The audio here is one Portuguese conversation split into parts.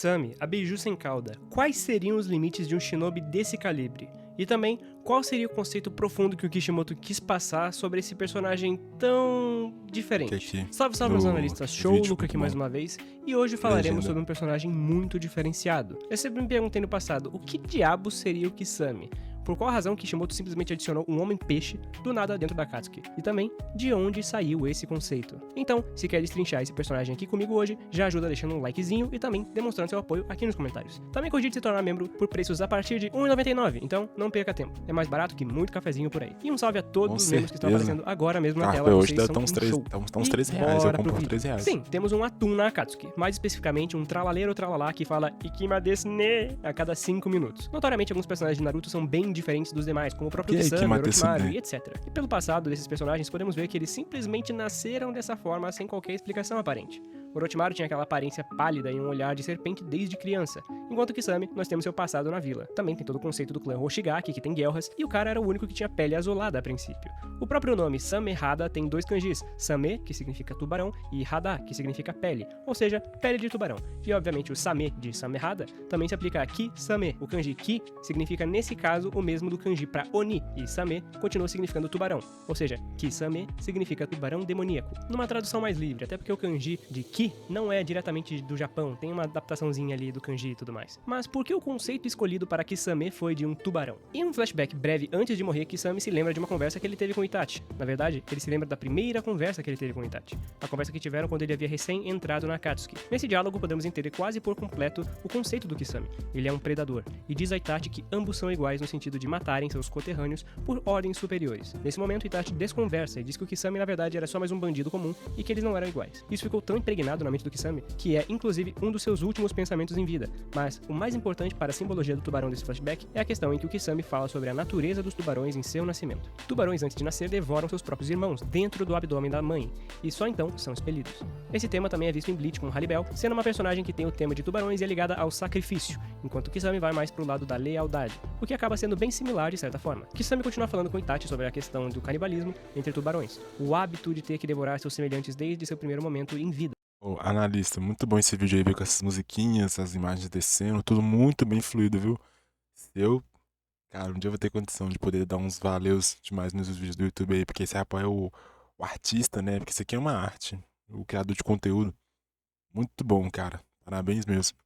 Kisame, a Beiju sem cauda, quais seriam os limites de um shinobi desse calibre? E também, qual seria o conceito profundo que o Kishimoto quis passar sobre esse personagem tão diferente? Salve, salve meus analistas, show, Luca aqui mais uma vez, e hoje falaremos sobre um personagem muito diferenciado. Eu sempre me perguntei no passado, o que diabos seria o Kisame? Por qual razão Kishimoto simplesmente adicionou um homem-peixe do nada dentro da Akatsuki? E também, de onde saiu esse conceito? Então, se quer destrinchar esse personagem aqui comigo hoje, já ajuda deixando um likezinho e também demonstrando seu apoio aqui nos comentários. Também cogite se tornar membro por preços a partir de R$ 1,99, então não perca tempo. É mais barato que muito cafezinho por aí. E um salve a todos os membros que estão aparecendo agora mesmo na tela. Hoje tá uns R$13, eu compro por R$13. Sim, temos um atum na Akatsuki, mais especificamente um tralaleiro tralalá que fala Ikima desu ne a cada 5 minutos. Notoriamente, alguns personagens de Naruto são bem diferentes dos demais, como o próprio Kisame, Orochimaru e etc. E pelo passado desses personagens, podemos ver que eles simplesmente nasceram dessa forma sem qualquer explicação aparente. Orochimaru tinha aquela aparência pálida e um olhar de serpente desde criança, enquanto Kisame, nós temos seu passado na vila. Também tem todo o conceito do clã Hoshigaki, que tem guelras, e o cara era o único que tinha pele azulada a princípio. O próprio nome Samehada tem dois kanjis, Same, que significa tubarão, e Hada, que significa pele, ou seja, pele de tubarão. E obviamente o Same de Samehada também se aplica a Ki-Same. O kanji Ki significa nesse caso o mesmo do kanji para Oni, e Same continua significando tubarão, ou seja, Ki-Same significa tubarão demoníaco. Numa tradução mais livre, até porque o kanji de Ki não é diretamente do Japão, tem uma adaptaçãozinha ali do kanji e tudo mais. Mas por que o conceito escolhido para Kisame foi de um tubarão? Em um flashback breve antes de morrer, Kisame se lembra de uma conversa que ele teve com Itachi. Na verdade, ele se lembra da primeira conversa que ele teve com Itachi. A conversa que tiveram quando ele havia recém-entrado na Akatsuki. Nesse diálogo podemos entender quase por completo o conceito do Kisame. Ele é um predador, e diz a Itachi que ambos são iguais no sentido de matarem seus conterrâneos por ordens superiores. Nesse momento, Itachi desconversa e diz que o Kisame na verdade era só mais um bandido comum e que eles não eram iguais. Isso ficou tão impregnado na mente do Kisame, que é inclusive um dos seus últimos pensamentos em vida. Mas o mais importante para a simbologia do tubarão desse flashback é a questão em que o Kisame fala sobre a natureza dos tubarões em seu nascimento. Tubarões antes de nascer devoram seus próprios irmãos dentro do abdômen da mãe, e só então são expelidos. Esse tema também é visto em Bleach com Haribel, sendo uma personagem que tem o tema de tubarões e é ligada ao sacrifício, enquanto o Kisame vai mais pro lado da lealdade, o que acaba sendo bem similar de certa forma. Kisame continua falando com Itachi sobre a questão do canibalismo entre tubarões, o hábito de ter que devorar seus semelhantes desde seu primeiro momento em vida. Analista, muito bom esse vídeo aí, ver com essas musiquinhas, as imagens descendo, tudo muito bem fluido, viu? Cara, um dia eu vou ter condição de poder dar uns valeus demais nos vídeos do YouTube aí, porque esse rapaz é o artista, né? Porque isso aqui é uma arte, o criador de conteúdo. Muito bom, cara. Parabéns mesmo.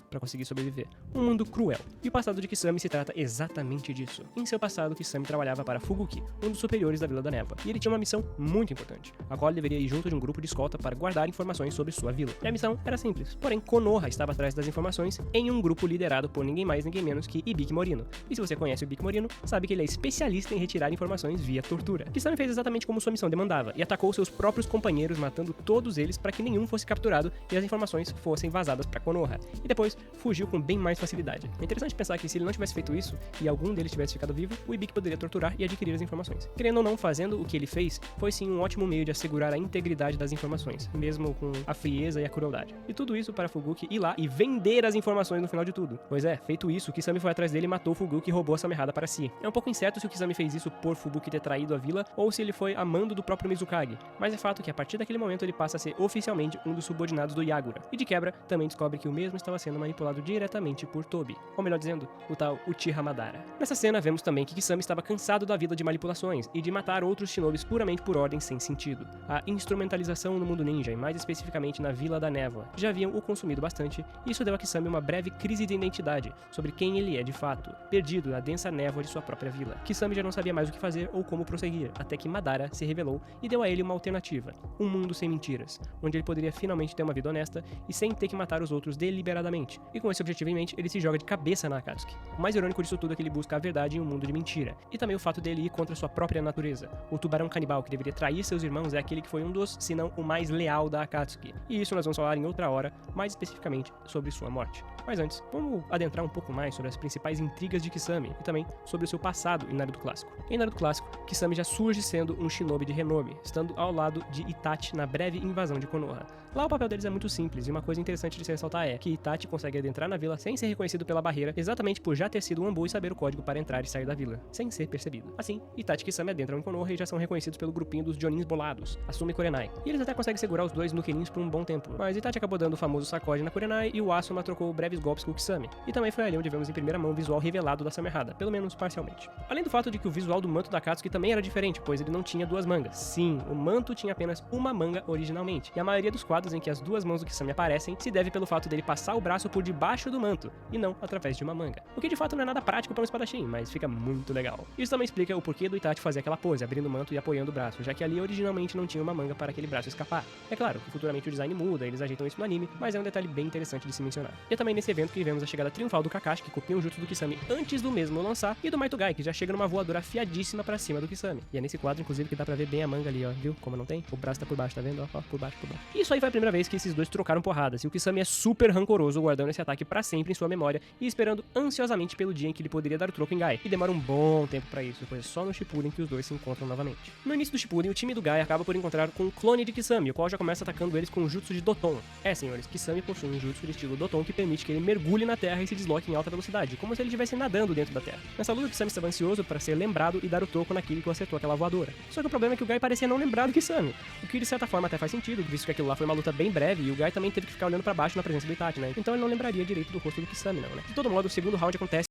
Para conseguir sobreviver. Um mundo cruel. E o passado de Kisame se trata exatamente disso. Em seu passado, Kisame trabalhava para Fubuki, um dos superiores da Vila da Névoa, e ele tinha uma missão muito importante, a qual ele deveria ir junto de um grupo de escolta para guardar informações sobre sua vila. E a missão era simples, porém Konoha estava atrás das informações em um grupo liderado por ninguém mais ninguém menos que Ibiki Morino. E se você conhece o Ibiki Morino, sabe que ele é especialista em retirar informações via tortura. Kisame fez exatamente como sua missão demandava, e atacou seus próprios companheiros, matando todos eles para que nenhum fosse capturado e as informações fossem vazadas para Konoha. E depois fugiu com bem mais facilidade. É interessante pensar que se ele não tivesse feito isso e algum deles tivesse ficado vivo, o Ibiki poderia torturar e adquirir as informações. Querendo ou não, fazendo o que ele fez, foi sim um ótimo meio de assegurar a integridade das informações, mesmo com a frieza e a crueldade. E tudo isso para Fubuki ir lá e vender as informações no final de tudo. Pois é, feito isso, Kisame foi atrás dele e matou Fubuki e roubou a Samehada para si. É um pouco incerto se o Kisame fez isso por Fubuki ter traído a vila ou se ele foi a mando do próprio Mizukage, mas é fato que a partir daquele momento ele passa a ser oficialmente um dos subordinados do Yagura, e de quebra também descobre que o mesmo estava sendo manipulado diretamente por Tobi, ou melhor dizendo, o tal Uchiha Madara. Nessa cena vemos também que Kisame estava cansado da vida de manipulações e de matar outros shinobis puramente por ordem sem sentido. A instrumentalização no mundo ninja, e mais especificamente na Vila da Névoa, já haviam o consumido bastante, e isso deu a Kisame uma breve crise de identidade sobre quem ele é de fato, perdido na densa névoa de sua própria vila. Kisame já não sabia mais o que fazer ou como prosseguir, até que Madara se revelou e deu a ele uma alternativa, um mundo sem mentiras, onde ele poderia finalmente ter uma vida honesta e sem ter que matar os outros deliberadamente. E com esse objetivo em mente, ele se joga de cabeça na Akatsuki. O mais irônico disso tudo é que ele busca a verdade em um mundo de mentira, e também o fato dele ir contra sua própria natureza. O tubarão canibal que deveria trair seus irmãos é aquele que foi um dos, se não o mais leal da Akatsuki. E isso nós vamos falar em outra hora, mais especificamente sobre sua morte. Mas antes, vamos adentrar um pouco mais sobre as principais intrigas de Kisame e também sobre o seu passado em Naruto Clássico. Em Naruto Clássico, Kisame já surge sendo um shinobi de renome, estando ao lado de Itachi na breve invasão de Konoha. Lá o papel deles é muito simples, e uma coisa interessante de se ressaltar é que Itachi Itachi consegue adentrar na vila sem ser reconhecido pela barreira, exatamente por já ter sido um Anbu e saber o código para entrar e sair da vila, sem ser percebido. Assim, Itachi e Kisame adentram em Konoha e já são reconhecidos pelo grupinho dos Jonins bolados, Asuma e Kurenai. E eles até conseguem segurar os dois Nukenins por um bom tempo, mas Itachi acabou dando o famoso sacode na Kurenai e o Asuma trocou breves golpes com o Kisame. E também foi ali onde vemos em primeira mão o visual revelado da Samehada, pelo menos parcialmente. Além do fato de que o visual do manto da Akatsuki também era diferente, pois ele não tinha duas mangas. Sim, o manto tinha apenas uma manga originalmente, e a maioria dos quadros em que as duas mãos do Kisame aparecem se deve pelo fato dele passar o braço por debaixo do manto, e não através de uma manga. O que de fato não é nada prático para um espadachim, mas fica muito legal. Isso também explica o porquê do Itachi fazer aquela pose, abrindo o manto e apoiando o braço, já que ali originalmente não tinha uma manga para aquele braço escapar. É claro que futuramente o design muda, eles ajeitam isso no anime, mas é um detalhe bem interessante de se mencionar. E é também nesse evento que vemos a chegada triunfal do Kakashi, que copia um jutsu do Kisame antes do mesmo lançar, e do Maitugai, que já chega numa voadora afiadíssima pra cima do Kisame. E é nesse quadro, inclusive, que dá pra ver bem a manga ali, ó, viu? Como não tem? O braço tá por baixo, tá vendo? Ó, por baixo, por baixo. Isso aí foi a primeira vez que esses dois trocaram porradas, e o Kisame é super rancoroso, guardando esse ataque pra sempre em sua memória e esperando ansiosamente pelo dia em que ele poderia dar o troco em Gai. E demora um bom tempo pra isso, pois é só no Shippuden que os dois se encontram novamente. No início do Shippuden, o time do Gai acaba por encontrar com um clone de Kisame, o qual já começa atacando eles com um jutsu de Doton. É, senhores, Kisame possui um jutsu de estilo Doton que permite que ele mergulhe na terra e se desloque em alta velocidade, como se ele estivesse nadando dentro da terra. Nessa luta, o Kisame estava ansioso para ser lembrado e dar o troco naquele que o acertou aquela voadora. Só que o problema é que o Gai parecia não lembrar do Kisame, o que de certa forma até faz sentido, visto que aquilo lá foi uma luta bem breve e o Gai também teve que ficar olhando pra baixo na presença do Itachi, né? Então ele não lembraria direito do rosto do Kisame, não, né? De todo modo, o segundo round acontece.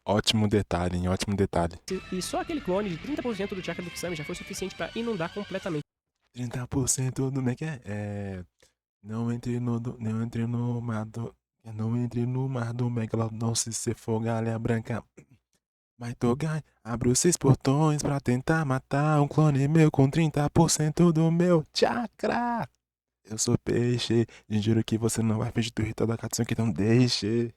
Ótimo detalhe, hein? Ótimo detalhe. E só aquele clone de 30% do chakra do Kisame já foi suficiente para inundar completamente. 30% do que é? Não entre no mar do... Não entre no mar do Megalodon se você for galha branca. Maitogai abre os 6 portões pra tentar matar um clone meu com 30% do meu chakra. Eu sou peixe e juro que você não vai fingir turrita da Katsuki, então deixe.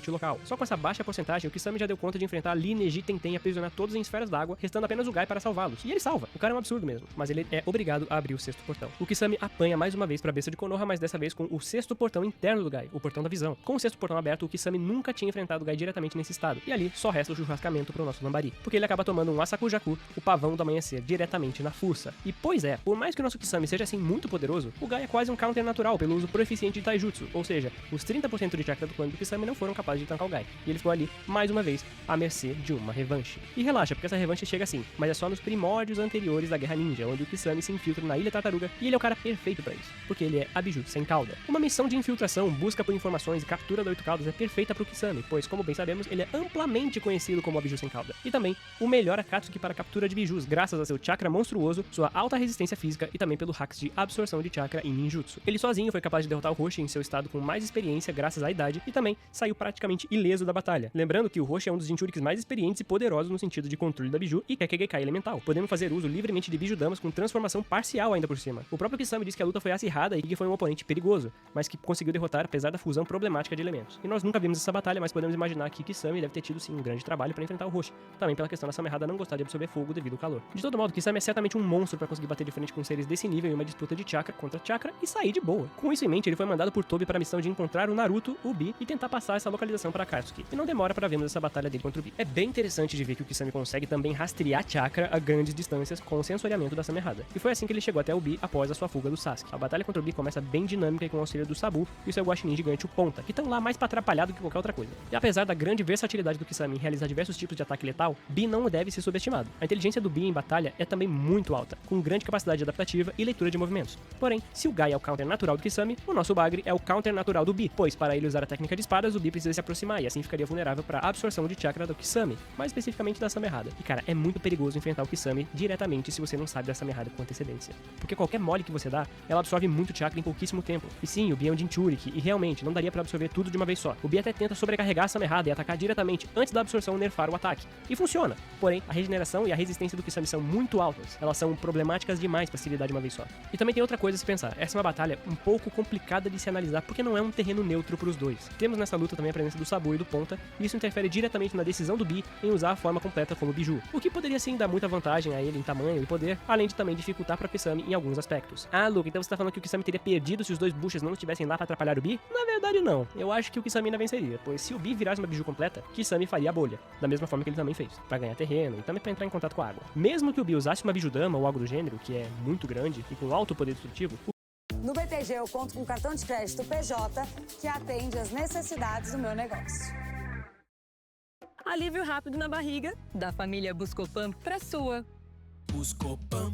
Local. Só com essa baixa porcentagem, o Kisame já deu conta de enfrentar Lee, Neji, Tenten e aprisionar todos em esferas d'água, restando apenas o Gai para salvá-los. E ele salva. O cara é um absurdo mesmo, mas ele é obrigado a abrir o sexto portão. O Kisame apanha mais uma vez pra besta de Konoha, mas dessa vez com o sexto portão interno do Gai, o portão da visão. Com o sexto portão aberto, o Kisame nunca tinha enfrentado o Gai diretamente nesse estado. E ali só resta o churrascamento pro nosso Lambari, porque ele acaba tomando um Asakujaku, o pavão do amanhecer, diretamente na fuça. E pois é, por mais que o nosso Kisame seja assim muito poderoso, o Gai é quase um counter natural pelo uso proficiente de Taijutsu, ou seja, os 30% de chakra do clone do Kisame não foram capazes de tancar o Gai. E ele ficou ali, mais uma vez, à mercê de uma revanche. E relaxa, porque essa revanche chega assim, mas é só nos primórdios anteriores da Guerra Ninja, onde o Kisame se infiltra na Ilha Tartaruga, e ele é o cara perfeito pra isso, porque ele é a Biju sem cauda. Uma missão de infiltração, busca por informações e captura da 8 caudas é perfeita pro Kisame, pois, como bem sabemos, ele é amplamente conhecido como a Biju sem cauda. E também, o melhor Akatsuki para a captura de Bijus, graças a seu chakra monstruoso, sua alta resistência física e também pelo hacks de absorção de chakra em ninjutsu. Ele sozinho foi capaz de derrotar o Roshi em seu estado com mais experiência graças à idade, e também saiu praticamente ileso da batalha. Lembrando que o Roshi é um dos Jinchuriks mais experientes e poderosos no sentido de controle da Biju e Kekkeikai elemental, podendo fazer uso livremente de Bijudamas com transformação parcial ainda por cima. O próprio Kisame disse que a luta foi acirrada e que foi um oponente perigoso, mas que conseguiu derrotar apesar da fusão problemática de elementos. E nós nunca vimos essa batalha, mas podemos imaginar que Kisame deve ter tido sim um grande trabalho para enfrentar o Roshi, também pela questão da Samehada não gostar de absorver fogo devido ao calor. De todo modo, Kisame é certamente um monstro para conseguir bater de frente com seres desse nível em uma disputa de chakra contra chakra e sair de boa. Com isso em mente, ele foi mandado por Tobi para a missão de encontrar o Naruto, o Bi e tentar passar essa localização para Akatsuki. E não demora para vermos essa batalha dele contra o Bi. É bem interessante de ver que o Kisame consegue também rastrear chakra a grandes distâncias com o sensoriamento da Samehada. E foi assim que ele chegou até o Bi após a sua fuga do Sasuke. A batalha contra o Bi começa bem dinâmica e com o auxílio do Sabu e o seu guaxinim gigante, o Ponta, que estão lá mais pra atrapalhar do que qualquer outra coisa. E apesar da grande versatilidade do Kisame em realizar diversos tipos de ataque letal, Bi não deve ser subestimado. A inteligência do Bi em batalha é também muito alta, com grande capacidade adaptativa e leitura de movimentos. Porém, se o Gai é o counter natural do Kisame, o nosso Bagre é o counter natural do Bi, pois para ele usar a técnica de espadas, o Bi precisa se aproximar e assim ficaria vulnerável para a absorção de chakra do Kisame, mais especificamente da Samehada. E cara, é muito perigoso enfrentar o Kisame diretamente se você não sabe da Samehada com antecedência. Porque qualquer mole que você dá, ela absorve muito chakra em pouquíssimo tempo. E sim, o Bi é um Jinchuriki, e realmente não daria para absorver tudo de uma vez só. O Bi até tenta sobrecarregar a Samehada e atacar diretamente antes da absorção nerfar o ataque. E funciona. Porém, a regeneração e a resistência do Kisame são muito altas. Elas são problemáticas demais para se lidar de uma vez só. E também tem outra coisa a se pensar. Essa é uma batalha um pouco complicada de se analisar porque não é um terreno neutro para os dois. Temos nessa luta também a presença do Sabu e do Ponta, e isso interfere diretamente na decisão do Bi em usar a forma completa como Biju, o que poderia sim dar muita vantagem a ele em tamanho e poder, além de também dificultar para Kisame em alguns aspectos. Ah, Luke, então você tá falando que o Kisame teria perdido se os dois buchas não estivessem lá para atrapalhar o Bi? Na verdade não, eu acho que o Kisame ainda venceria, pois se o Bi virasse uma Biju completa, Kisame faria a bolha, da mesma forma que ele também fez, para ganhar terreno e também para entrar em contato com a água. Mesmo que o Bi usasse uma Bijudama ou algo do gênero, que é muito grande e com alto poder destrutivo, No BTG BTG eu conto com cartão de crédito PJ que atende às necessidades do meu negócio. Alívio rápido na barriga, da família Buscopan pra sua. Buscopan.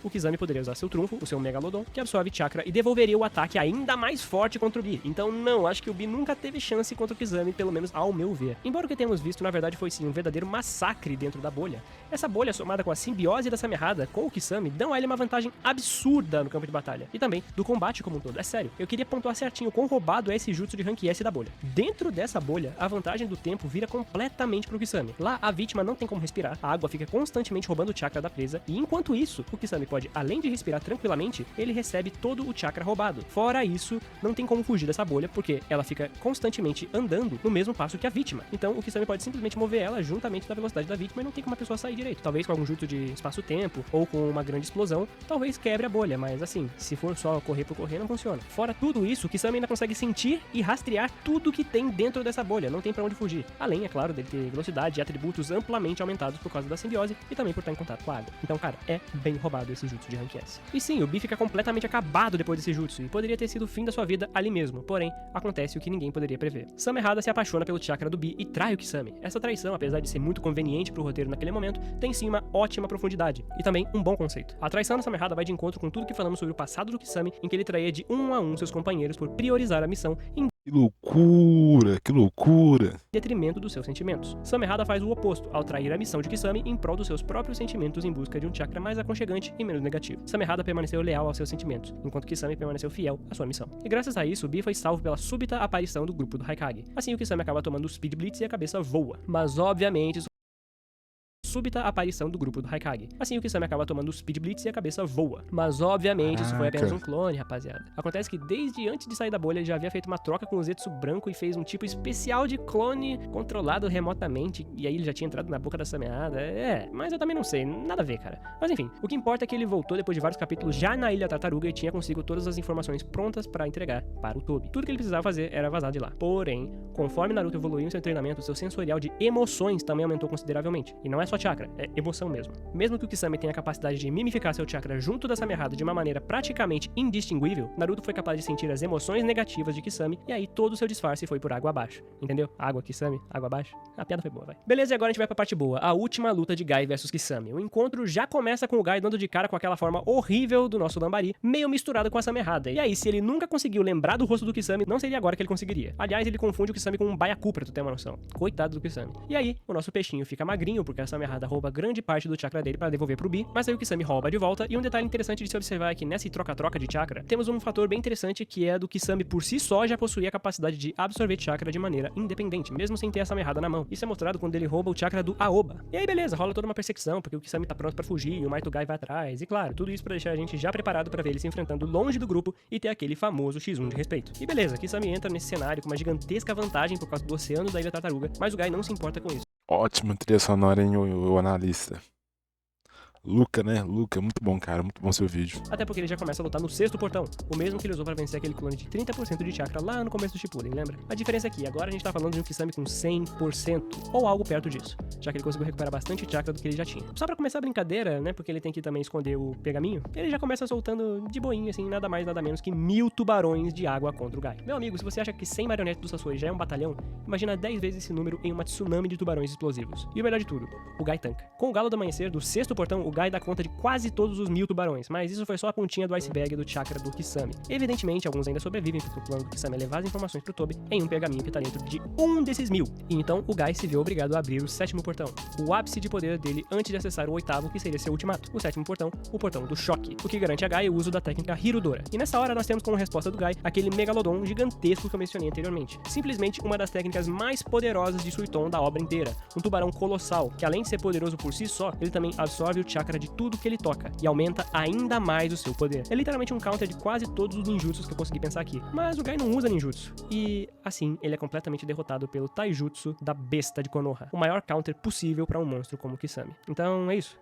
O Kisame poderia usar seu trunfo, o seu Megalodon, que absorve chakra e devolveria o ataque ainda mais forte contra o Bi. Então não, acho que o Bi nunca teve chance contra o Kisame, pelo menos ao meu ver. Embora o que temos visto, na verdade, foi sim um verdadeiro massacre dentro da bolha. Essa bolha, somada com a simbiose da Samehada com o Kisame, dão a ele uma vantagem absurda no campo de batalha. E também do combate como um todo. É sério, eu queria pontuar certinho quão roubado é esse jutsu de Rank S da bolha. Dentro dessa bolha, a vantagem do tempo vira completamente pro Kisame. Lá, a vítima não tem como respirar, a água fica constantemente roubando o chakra da presa, e enquanto isso, o Kisame pode, além de respirar tranquilamente, ele recebe todo o chakra roubado. Fora isso, não tem como fugir dessa bolha, porque ela fica constantemente andando no mesmo passo que a vítima. Então, o Kisame pode simplesmente mover ela juntamente da velocidade da vítima e não tem como a pessoa sair direito. Talvez com algum jutsu de espaço-tempo, ou com uma grande explosão, talvez quebre a bolha, mas assim, se for só correr por correr, não funciona. Fora tudo isso, o Kisame ainda consegue sentir e rastrear tudo que tem dentro dessa bolha, não tem pra onde fugir. Além, é claro, dele ter velocidade e atributos amplamente aumentados por causa da simbiose e também por estar em contato com a água. Então, cara, é bem roubado esse jutsu de Rank S. E sim, o Bi fica completamente acabado depois desse jutsu, e poderia ter sido o fim da sua vida ali mesmo, porém, acontece o que ninguém poderia prever. Samehada se apaixona pelo chakra do Bi e trai o Kisame. Essa traição, apesar de ser muito conveniente pro roteiro naquele momento, tem sim uma ótima profundidade, e também um bom conceito. A traição da Samehada vai de encontro com tudo que falamos sobre o passado do Kisame, em que ele traía de um a um seus companheiros por priorizar a missão em Que loucura, que loucura. detrimento dos seus sentimentos. Samehada faz o oposto, ao trair a missão de Kisame em prol dos seus próprios sentimentos em busca de um chakra mais aconchegante e menos negativo. Samehada permaneceu leal aos seus sentimentos, enquanto Kisame permaneceu fiel à sua missão. E graças a isso, o Bi foi salvo pela súbita aparição do grupo do Haikage. Assim, o Kisame acaba tomando o Speed Blitz e a cabeça voa. Mas, obviamente, súbita aparição do grupo do Haikage. Assim, o Kisame acaba tomando o Speed Blitz e a cabeça voa. Mas, obviamente, isso foi apenas um clone, rapaziada. Acontece que desde antes de sair da bolha, ele já havia feito uma troca com o Zetsu branco e fez um tipo especial de clone controlado remotamente. E aí ele já tinha entrado na boca da Samehada. Mas eu também não sei, nada a ver, cara. Mas enfim, o que importa é que ele voltou depois de vários capítulos já na Ilha Tartaruga e tinha consigo todas as informações prontas para entregar para o Tobi. Tudo que ele precisava fazer era vazar de lá. Porém, conforme Naruto evoluiu em seu treinamento, seu sensorial de emoções também aumentou consideravelmente. E não é só chakra, é emoção mesmo. Mesmo que o Kisame tenha a capacidade de mimificar seu chakra junto da Samehada de uma maneira praticamente indistinguível, Naruto foi capaz de sentir as emoções negativas de Kisame e aí todo o seu disfarce foi por água abaixo. Entendeu? Água, Kisame, água abaixo. A piada foi boa, vai. Beleza, e agora a gente vai pra parte boa. A última luta de Gai versus Kisame. O encontro já começa com o Gai dando de cara com aquela forma horrível do nosso Lambari, meio misturado com a Samehada. E aí, se ele nunca conseguiu lembrar do rosto do Kisame, não seria agora que ele conseguiria. Aliás, ele confunde o Kisame com um Baiacu, pra tu ter uma noção. Coitado do Kisame. E aí, o nosso peixinho fica magrinho porque a Samehada rouba grande parte do chakra dele para devolver pro Bi, mas aí o Kisame rouba de volta. E um detalhe interessante de se observar é que nessa troca-troca de chakra, temos um fator bem interessante que é do Kisame por si só já possuía a capacidade de absorver chakra de maneira independente, mesmo sem ter essa Samehada na mão. Isso é mostrado quando ele rouba o chakra do Aoba. E aí beleza, rola toda uma perseguição, porque o Kisame tá pronto pra fugir e o Maito Gai vai atrás. E claro, tudo isso pra deixar a gente já preparado pra ver ele se enfrentando longe do grupo e ter aquele famoso X1 de respeito. E beleza, Kisame entra nesse cenário com uma gigantesca vantagem por causa do oceano da Ilha Tartaruga, mas o Gai não se importa com isso. Ótima trilha sonora, hein, o analista. Luca, né? Luca, muito bom, cara. Muito bom seu vídeo. Até porque ele já começa a lutar no sexto portão, o mesmo que ele usou pra vencer aquele clone de 30% de chakra lá no começo do Shippuden, lembra? A diferença é que agora a gente tá falando de um Kisame com 100%, ou algo perto disso, já que ele conseguiu recuperar bastante chakra do que ele já tinha. Só pra começar a brincadeira, né, porque ele tem que também esconder o pergaminho, ele já começa soltando de boinha, assim, nada mais nada menos que 1000 tubarões de água contra o Gai. Meu amigo, se você acha que 100 marionetes do Sasori já é um batalhão, imagina 10 vezes esse número em uma tsunami de tubarões explosivos. E o melhor de tudo, o Gai tanca. Com o galo do amanhecer do sexto portão, o Gai dá conta de quase todos os 1000 tubarões, mas isso foi só a pontinha do iceberg do chakra do Kisame. Evidentemente, alguns ainda sobrevivem porque o plano do Kisame é levar as informações pro Tobi em um pergaminho que tá dentro de um desses 1000. E então o Gai se viu obrigado a abrir o sétimo portão, o ápice de poder dele antes de acessar o oitavo, que seria seu ultimato. O sétimo portão, o portão do choque, o que garante a Gai o uso da técnica Hirudora. E nessa hora nós temos como resposta do Gai aquele Megalodon gigantesco que eu mencionei anteriormente. Simplesmente uma das técnicas mais poderosas de Suiton da obra inteira. Um tubarão colossal, que além de ser poderoso por si só, ele também absorve o chakra de tudo que ele toca e aumenta ainda mais o seu poder. É literalmente um counter de quase todos os ninjutsus que eu consegui pensar aqui. Mas o Gai não usa ninjutsu. E, assim, ele é completamente derrotado pelo taijutsu da besta de Konoha. O maior counter possível pra um monstro como o Kisame. Então, é isso.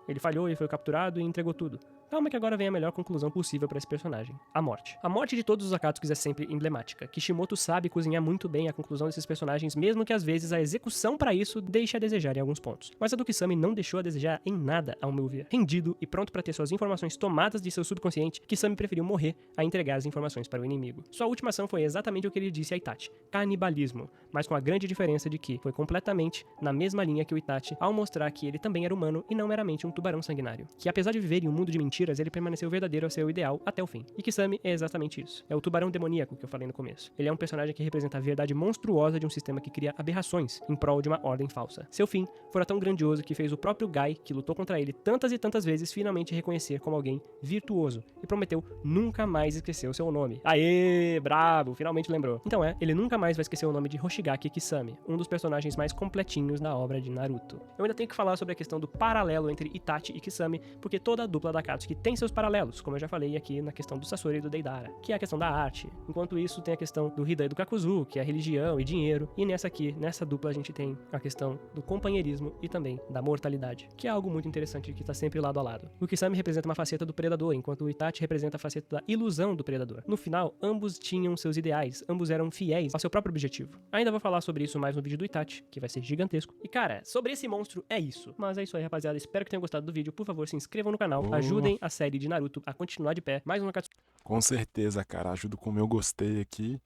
Ele falhou e foi capturado e entregou tudo. Calma que agora vem a melhor conclusão possível para esse personagem, a morte. A morte de todos os Akatsuki é sempre emblemática. Kishimoto sabe cozinhar muito bem a conclusão desses personagens, mesmo que às vezes a execução para isso deixe a desejar em alguns pontos. Mas a do Kisame não deixou a desejar em nada, ao meu ver. Rendido e pronto para ter suas informações tomadas de seu subconsciente, Kisame preferiu morrer a entregar as informações para o inimigo. Sua última ação foi exatamente o que ele disse a Itachi, canibalismo, mas com a grande diferença de que foi completamente na mesma linha que o Itachi ao mostrar que ele também era humano e não meramente um tubarão sanguinário. Que apesar de viver em um mundo de mentiras, ele permaneceu verdadeiro ao seu ideal até o fim. E Kisame é exatamente isso. É o tubarão demoníaco que eu falei no começo. Ele é um personagem que representa a verdade monstruosa de um sistema que cria aberrações em prol de uma ordem falsa. Seu fim fora tão grandioso que fez o próprio Guy, que lutou contra ele tantas e tantas vezes, finalmente reconhecer como alguém virtuoso e prometeu nunca mais esquecer o seu nome. Aê, brabo, finalmente lembrou. Então ele nunca mais vai esquecer o nome de Hoshigaki Kisame, um dos personagens mais completinhos na obra de Naruto. Eu ainda tenho que falar sobre a questão do paralelo entre Itachi e Kisame, porque toda a dupla da Akatsuki tem seus paralelos, como eu já falei aqui na questão do Sasori e do Deidara, que é a questão da arte. Enquanto isso, tem a questão do Hida e do Kakuzu, que é a religião e dinheiro, e nessa dupla a gente tem a questão do companheirismo e também da mortalidade, que é algo muito interessante que tá sempre lado a lado. O Kisame representa uma faceta do predador, enquanto o Itachi representa a faceta da ilusão do predador. No final, ambos tinham seus ideais, ambos eram fiéis ao seu próprio objetivo. Ainda vou falar sobre isso mais no vídeo do Itachi, que vai ser gigantesco. E cara, sobre esse monstro é isso. Mas é isso aí, rapaziada. Espero que tenham gostado do vídeo. Por favor, se inscrevam no canal, ajudem a série de Naruto a continuar de pé. Mais um Akatsuki. Com certeza, cara. Ajudo com o meu gostei aqui.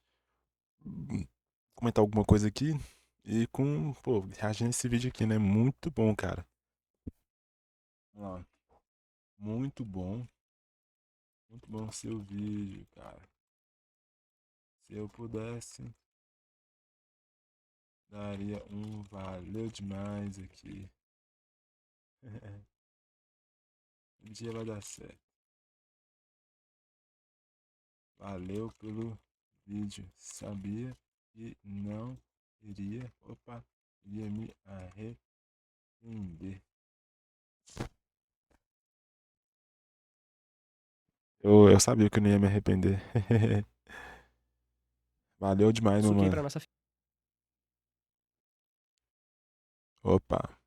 Comentar alguma coisa aqui. E reagir nesse vídeo aqui, né? Muito bom, cara. Ó, muito bom. Muito bom o seu vídeo, cara. Se eu pudesse, daria um valeu demais aqui. Um dia vai dar certo. Valeu pelo vídeo. Sabia que não iria me arrepender. Eu sabia que eu não ia me arrepender. Valeu demais, meu Suquei mano. pra nossa Opa.